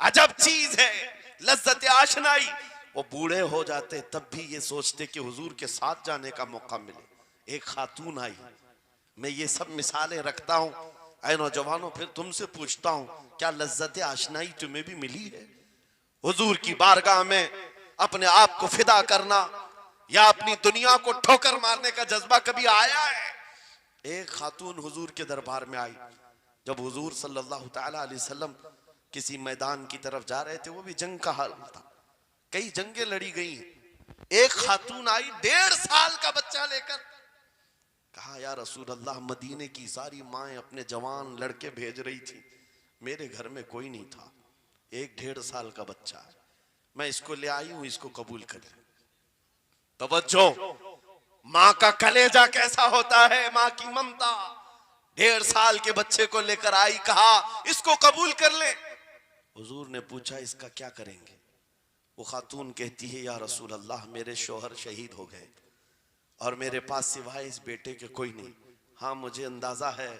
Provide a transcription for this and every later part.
अजब चीज है लज्जत आशनाई। वो बूढ़े हो जाते तब भी ये सोचते कि हुजूर के साथ जाने का मौका मिले। एक खातून आई, मैं ये सब मिसालें रखता हूं। ऐ नौजवानों, फिर तुमसे पूछता हूं, क्या लज्जत आशनाई तुम्हें भी मिली है? हुजूर की बारगाह में अपने आप को फिदा करना या अपनी दुनिया को ठोकर मारने का जज्बा कभी आया है? एक खातून हुजूर के दरबार में आई। जब हुजूर सल्लल्लाहु तआला अलैहि वसल्लम किसी मैदान की तरफ जा रहे थे, वो भी जंग का हाल था, कई जंगें लड़ी गई। एक खातून आई 1.5 साल का बच्चा लेकर, कहा या रसूल अल्लाह, मदीने की सारी माएं अपने जवान लड़के भेज रही थी, मेरे घर में कोई नहीं था, एक 1.5 साल का बच्चा है, मैं इसको ले आई हूं, इसको कबूल कर ले। तवज्जो, माँ का कलेजा कैसा होता है, माँ की ममता। 1.5 साल के बच्चे को लेकर आई, कहा इसको कबूल कर ले। हुजूर ने पूछा इसका क्या करेंगे? वो खातून कहती है या रसूल अल्लाह, मेरे शोहर शहीद हो गए और मेरे पास सिवाय इस बेटे के कोई नहीं। हाँ, मुझे अंदाजा है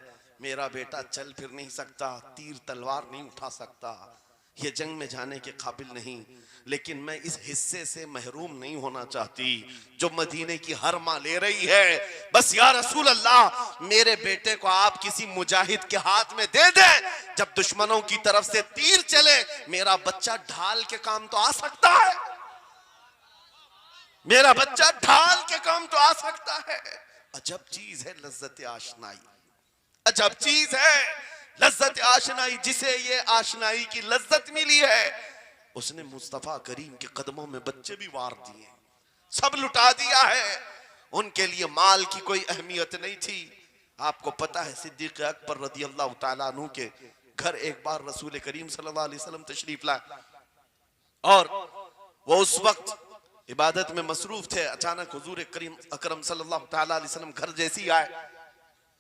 मेरा बेटा चल फिर नहीं सकता, तीर तलवार नहीं उठा सकता, ये जंग में जाने के काबिल नहीं, लेकिन मैं इस हिस्से से महरूम नहीं होना चाहती जो मदीने की हर माँ ले रही है। बस या रसूल अल्लाह, मेरे बेटे को आप किसी मुजाहिद के हाथ में दे दें, जब दुश्मनों की तरफ से तीर चले मेरा बच्चा ढाल के काम तो आ सकता है, मेरा बच्चा ढाल के काम तो आ सकता है। अजब चीज है लज्जत आशनाई, अजब चीज है लज्जत आशनाई। जिसे ये आशनाई की लज्जत मिली है, उसने मुस्तफा करीम के कदमों में बच्चे भी वार दिए, सब लुटा दिया है। उनके लिए माल की कोई अहमियत नहीं थी। आपको पता है सिद्दीक अकबर रज़ी अल्लाह तआला अन्हु के घर एक बार रसूल करीम सल्लल्लाहु अलैहि वसल्लम तशरीफ लाए और वो उस वक्त इबादत में मसरूफ थे। अचानक हुजूर करीम अकरम सल्लल्लाहु तआला अलैहि वसल्लम घर जैसी आए,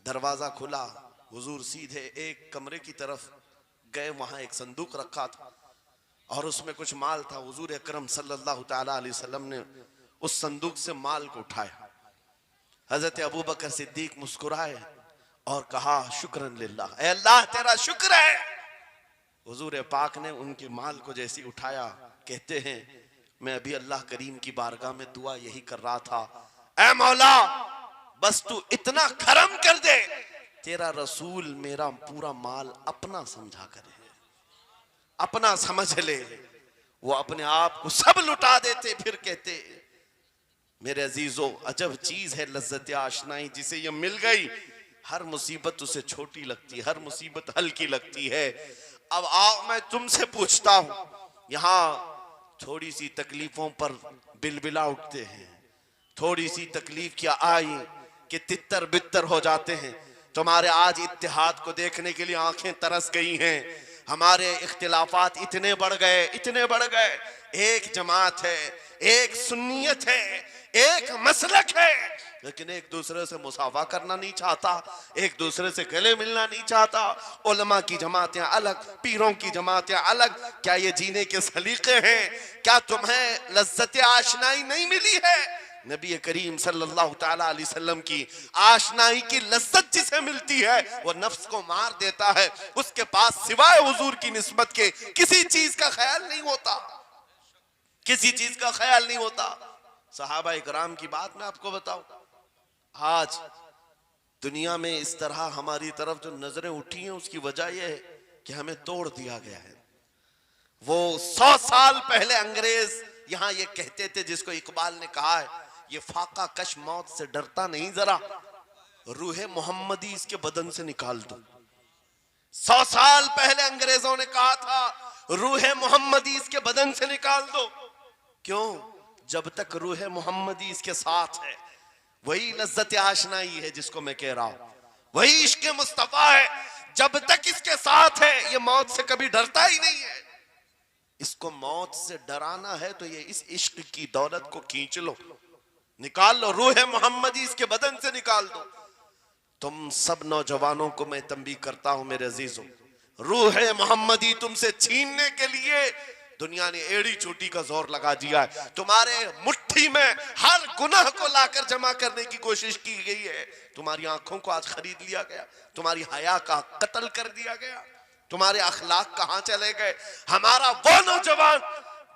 दरवाजा खुला, हुजूर सीधे एक कमरे की तरफ गए, वहां एक संदूक रखा था और उसमें कुछ माल था। हुजूर अकरम सल्लल्लाहु तआला अलैहि वसल्लम ने उस संदूक से माल को उठाया। हजरत अबू बकर सिद्दीक मुस्कुराए और कहा शुक्रन लिल्लाह, ऐ अल्लाह तेरा शुक्र है। हुजूर पाक ने उनके माल को जैसी उठाया, कहते हैं मैं अभी अल्लाह करीम की बारगाह में दुआ यही कर रहा था, ऐ मौला बस तू इतना करम कर दे, तेरा रसूल मेरा पूरा माल अपना समझा करे, अपना समझ ले। वो अपने आप को सब लुटा देते, फिर कहते मेरे अजीजों, अजब चीज है लज्जत आशनाई। जिसे ये मिल गई हर मुसीबत उसे छोटी लगती है, हर मुसीबत हल्की लगती है। अब आओ मैं तुमसे पूछता हूं, यहां थोड़ी सी तकलीफों पर बिलबिला उठते हैं, थोड़ी सी तकलीफ क्या आई कि तितर बितर हो जाते हैं। तुम्हारे आज इत्तेहाद को देखने के लिए आंखें तरस गई हैं। हमारे इख्तिलाफात इतने बढ़ गए, इतने बढ़ गए। एक जमात है, एक सुन्नियत है, एक मसलक है, लेकिन एक दूसरे से मुसाफा करना नहीं चाहता, एक दूसरे से गले मिलना नहीं चाहता। उलमा की जमातें अलग, पीरों की जमातें अलग। क्या ये जीने के सलीके हैं? क्या तुम्हें लज्जत आशनाई नहीं मिली है? नबी करीम सल्लल्लाहु तआला अलैहि वसल्लम की आशनाई की लज्जत जिसे मिलती है वो नफ्स को मार देता है। उसके पास सिवाय हुजूर की निस्बत के किसी चीज का ख्याल नहीं होता, किसी चीज का ख्याल नहीं होता। सहाबा इकराम की बात मैं आपको बताऊं, आज दुनिया में इस तरह हमारी तरफ जो नजरें उठी हैं उसकी वजह यह है कि हमें तोड़ दिया गया है। वो 100 साल पहले अंग्रेज यहां ये कहते थे, जिसको इकबाल ने कहा है, ये फाका कश मौत से डरता नहीं, जरा रूहे मोहम्मदी इसके बदन से निकाल दो। 100 साल पहले अंग्रेजों ने कहा था रूहे मोहम्मदी इसके बदन से निकाल दो। क्यों? जब तक रूहे मोहम्मदी इसके साथ है, वही लज्जत आशनाई है जिसको मैं कह रहा हूं, वही इश्क मुस्तफा है। जब तक इसके साथ है ये मौत से कभी डरता ही नहीं है। इसको मौत से डराना है तो ये इस इश्क की दौलत को खींच लो, निकाल लो, रूह मोहम्मदी इसके बदन से निकाल दो। तुम सब नौजवानों को मैं तंबीह करता हूं मेरे अजीजों, रूह मोहम्मदी तुमसे छीनने के लिए दुनिया ने एड़ी चोटी का जोर लगा दिया है। तुम्हारे मुट्ठी में हर गुनाह को लाकर जमा करने की कोशिश की गई है। तुम्हारी आंखों को आज खरीद लिया गया, तुम्हारी हया का कत्ल कर दिया गया, तुम्हारे अखलाक कहां चले गए? हमारा वो नौजवान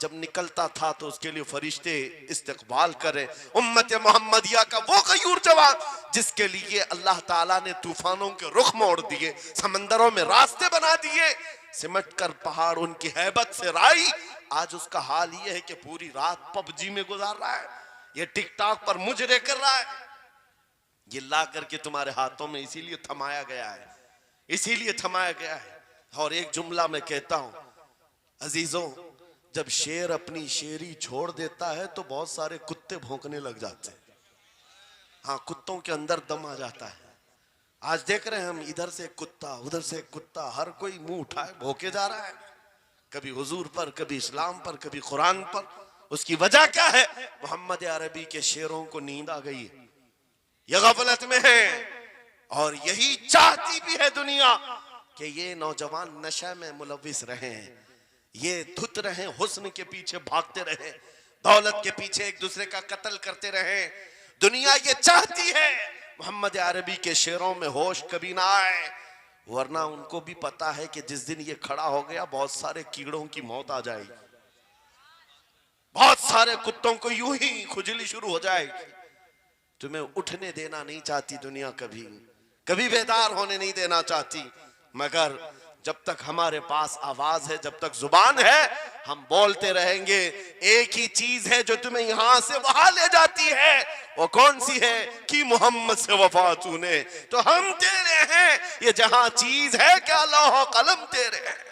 जब निकलता था तो उसके लिए फरिश्ते इस्तकबाल करे। उम्मत मोहम्मदिया का वो गयूर जवान जिसके लिए अल्लाह ताला ने तूफानों के रुख मोड़ दिए, समंदरों में रास्ते बना दिए, सिमट कर पहाड़ उनकी हैबत से राई। आज उसका हाल ये है कि पूरी रात पबजी में गुजार रहा है, ये टिकटॉक पर मुजरे कर रहा है। ये ला करके तुम्हारे हाथों में इसीलिए थमाया गया है, इसीलिए थमाया गया है। और एक जुमला मैं कहता हूं अजीजों, जब शेर अपनी शेरी छोड़ देता है तो बहुत सारे कुत्ते भौंकने लग जाते हैं। हाँ, कुत्तों के अंदर दम आ जाता है। आज देख रहे हैं हम, इधर से कुत्ता उधर से कुत्ता, हर कोई मुंह उठाए भौंके जा रहा है, कभी हुजूर पर, कभी इस्लाम पर, कभी कुरान पर। उसकी वजह क्या है? मोहम्मद अरबी के शेरों को नींद आ गई है, ये गफलत में है। और यही चाहती भी है दुनिया कि ये नौजवान नशा में मुलविस रहे, ये धुत रहे, हुस्न के पीछे भागते रहे, दौलत के पीछे एक दूसरे का कत्ल करते रहे। दुनिया ये चाहती है मोहम्मद अरबी के शेरों में होश कभी ना आए, वरना उनको भी पता है कि जिस दिन ये खड़ा हो गया बहुत सारे कीड़ों की मौत आ जाएगी, बहुत सारे कुत्तों को यूं ही खुजली शुरू हो जाएगी। तुम्हें उठने देना नहीं चाहती दुनिया, कभी कभी बेदार होने नहीं देना चाहती, मगर जब तक हमारे पास आवाज है, जब तक जुबान है, हम बोलते रहेंगे। एक ही चीज है जो तुम्हें यहां से वहां ले जाती है, वो कौन सी है? कि मोहम्मद से वफा तूने, तो हम तेरे हैं। ये जहां चीज है क्या लौह कलम तेरे हैं।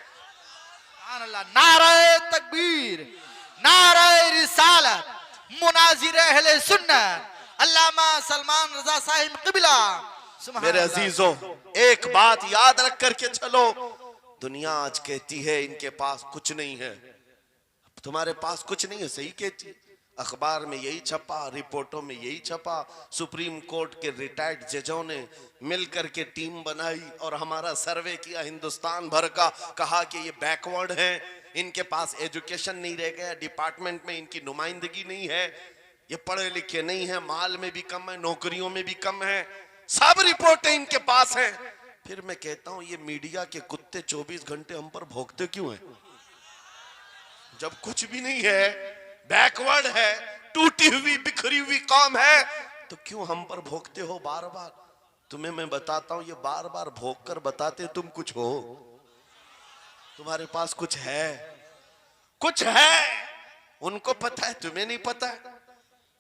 नारे तकबीर, नारे रिसालत, मुनाजिर अहले सुन्नत अल्लामा सलमान रजा साहिब क़िबला। मेरे अजीजों, एक बात याद रख करके चलो, दुनिया आज कहती है इनके पास कुछ नहीं है, तुम्हारे पास कुछ नहीं है, सही कहती। अखबार में यही छपा, रिपोर्टों में यही छपा, सुप्रीम कोर्ट के रिटायर्ड जजों ने मिल करके टीम बनाई और हमारा सर्वे किया हिंदुस्तान भर का, कहा कि ये बैकवर्ड है, इनके पास एजुकेशन नहीं रह गया, डिपार्टमेंट में इनकी नुमाइंदगी नहीं है, ये पढ़े लिखे नहीं है, माल में भी कम है, नौकरियों में भी कम है, सब रिपोर्टें इनके पास हैं। फिर मैं कहता हूं ये मीडिया के कुत्ते 24 घंटे हम पर भोंकते क्यों हैं? जब कुछ भी नहीं है, बैकवर्ड है, टूटी हुई बिखरी हुई कौम है, तो क्यों हम पर भोंकते हो बार बार? तुम्हें मैं बताता हूं, ये बार बार भोंक कर बताते तुम कुछ हो, तुम्हारे पास कुछ है, कुछ है। उनको पता है, तुम्हें नहीं पता है।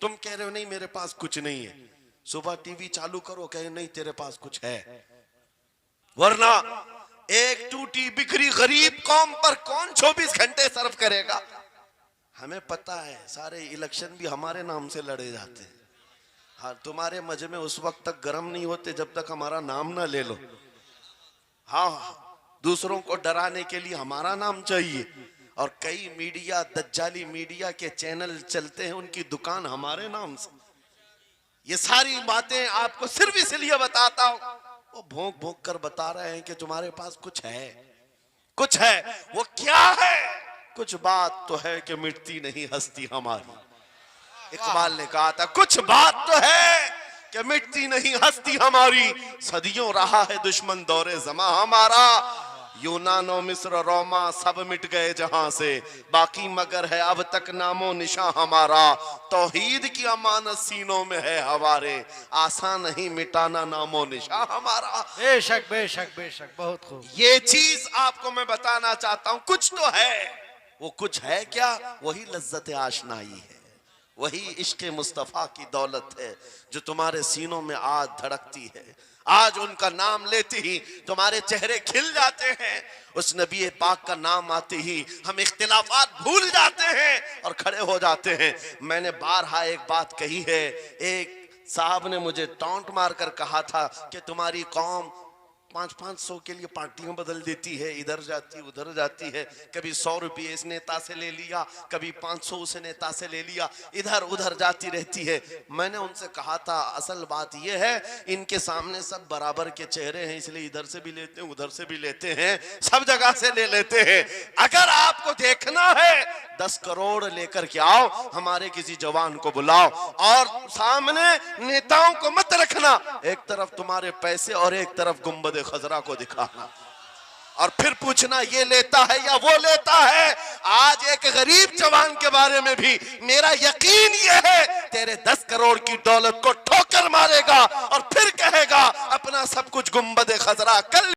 तुम कह रहे हो नहीं मेरे पास कुछ नहीं है, सुबह टीवी चालू करो, कहे नहीं तेरे पास कुछ है, वरना एक टूटी बिखरी गरीब कौम पर कौन 24 घंटे सर्व करेगा? हमें पता है, सारे इलेक्शन भी हमारे नाम से लड़े जाते हैं। हाँ, तुम्हारे मजमे उस वक्त तक गर्म नहीं होते जब तक हमारा नाम ना ले लो। हाँ, दूसरों को डराने के लिए हमारा नाम चाहिए, और कई मीडिया, दज्जाली मीडिया के चैनल चलते हैं, उनकी दुकान हमारे नाम से। ये सारी बातें आपको सिर्फ इसलिए बताता हूं, वो भोंक भोंक कर बता रहे हैं कि तुम्हारे पास कुछ है, कुछ है। वो क्या है? कुछ बात तो है कि मिटती नहीं हस्ती हमारी। इकबाल ने कहा था कुछ बात तो है कि मिटती नहीं हस्ती हमारी, सदियों रहा है दुश्मन दौरे जमा हमारा। यूनानो मिस्र रोमा सब मिट गए जहां से, बाकी मगर है अब तक नामो निशा हमारा। तौहीद की अमानत सीनों में है हमारे, आसान नहीं मिटाना नामो निशा हमारा। बेशक बेशक बेशक, बहुत खूब। ये चीज आपको मैं बताना चाहता हूं, कुछ तो है। वो कुछ है क्या? वही लज्जत आशनाई है, वही इश्क मुस्तफा की दौलत है जो तुम्हारे सीनों में आज धड़कती है। आज उनका नाम लेते ही तुम्हारे चेहरे खिल जाते हैं, उस नबी पाक का नाम आते ही हम इख्तिलाफात भूल जाते हैं और खड़े हो जाते हैं। मैंने बारहा एक बात कही है, एक साहब ने मुझे टॉन्ट मारकर कहा था कि तुम्हारी कौम 500-500 के लिए पार्टियां बदल देती है, इधर जाती उधर जाती है, कभी 100 रुपये इस नेता से ले लिया, कभी 500 उस नेता से ले लिया, इधर उधर जाती रहती है। मैंने उनसे कहा था असल बात यह है इनके सामने सब बराबर के चेहरे हैं, इसलिए इधर से भी लेते हैं उधर से भी लेते हैं, सब जगह से ले लेते हैं। अगर आपको देखना है 10 करोड़ लेकर के आओ, हमारे किसी जवान को बुलाओ और सामने नेताओं को मत रखना, एक तरफ तुम्हारे पैसे और एक तरफ गुंबद खजरा को दिखाना। और फिर पूछना ये लेता है या वो लेता है। आज एक गरीब जवान के बारे में भी मेरा यकीन ये है, तेरे 10 करोड़ की दौलत को ठोकर मारेगा और फिर कहेगा अपना सब कुछ गुंबद खजरा कर